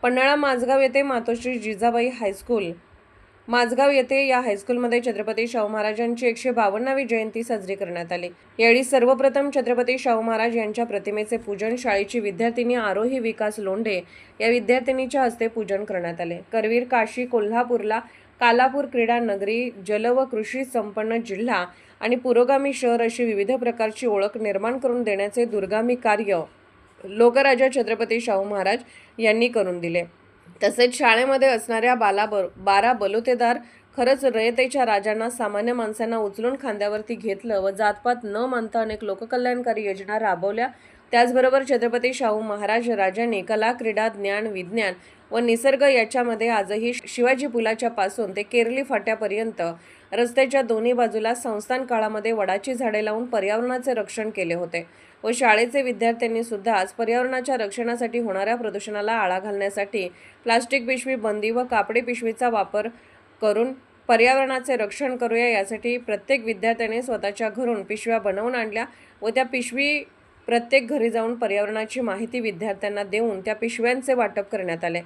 पन्हाळा माझगाव येथे मातोश्री जिजाबाई हायस्कूल माझगाव येथे या हायस्कूलमध्ये छत्रपती शाहू महाराजांची 152वी जयंती साजरी करण्यात आली। यावेळी सर्वप्रथम छत्रपती शाहू महाराज यांच्या प्रतिमेचे पूजन शाळेची विद्यार्थिनी आरोही विकास लोंढे या विद्यार्थिनीच्या हस्ते पूजन करण्यात आले। करवीर, काशी, कोल्हापूरला कालापूर क्रीडा नगरी, जल व कृषी संपन्न जिल्हा आणि पुरोगामी शहर अशी विविध प्रकारची ओळख निर्माण करून देण्याचे दूरगामी कार्य लोकराजा छत्रपती शाहू महाराज यांनी करून दिले। तसेच शाळेमध्ये असणाऱ्या 12 बलुतेदार खरंच रयतेच्या राजांना, सामान्य माणसांना उचलून खांद्यावरती घेतलं व जातपात न मानता अनेक लोककल्याणकारी योजना राबवल्या। त्याचबरोबर छत्रपती शाहू महाराज राजांनी कला, क्रीडा, ज्ञान, विज्ञान व निसर्ग याच्यामध्ये आजही शिवाजी पुलाच्या पासून ते केरली फाट्यापर्यंत रस्त्याच्या दोन्ही बाजूला संस्थान काळामध्ये वडाची झाडे लावून पर्यावरणाचे रक्षण केले होते व शाळेचे विद्यार्थ्यांनी सुद्धा आज पर्यावरणाच्या रक्षणासाठी होणाऱ्या प्रदूषणाला आळा घालण्यासाठी प्लास्टिक पिशवी बंदी व कापडी पिशवीचा वापर करून पर्यावरणाचे रक्षण करूया यासाठी प्रत्येक विद्यार्थ्याने स्वतःच्या घरून पिशव्या बनवून आणल्या व त्या पिशवी प्रत्येक घरी जाऊन पर्यावरणाची माहिती विद्यार्थ्यांना देऊन त्या पिशव्यांचे वाटप करण्यात आले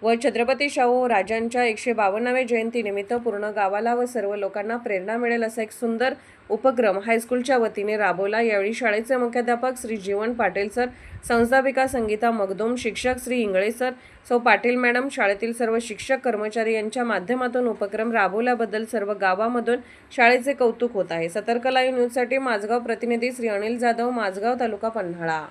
व छत्रपती शाहू राजांच्या 152व्या जयंतीनिमित्त पूर्ण गावाला व सर्व लोकांना प्रेरणा मिळेल असा एक सुंदर उपक्रम हायस्कूलच्या वतीने राबवला। यावेळी शाळेचे मुख्याध्यापक श्री जीवन पाटील सर, संस्थापिका संगीता मगदूम, शिक्षक श्री इंगळे सर, सौ पाटील मॅडम, शाळेतील सर्व शिक्षक कर्मचारी यांच्या माध्यमातून उपक्रम राबवल्याबद्दल सर्व गावामधून शाळेचे कौतुक होत आहे। सतर्क लाईव्ह न्यूजसाठी माझगाव प्रतिनिधी श्री अनिल जाधव, माझगाव, तालुका पन्हाळा।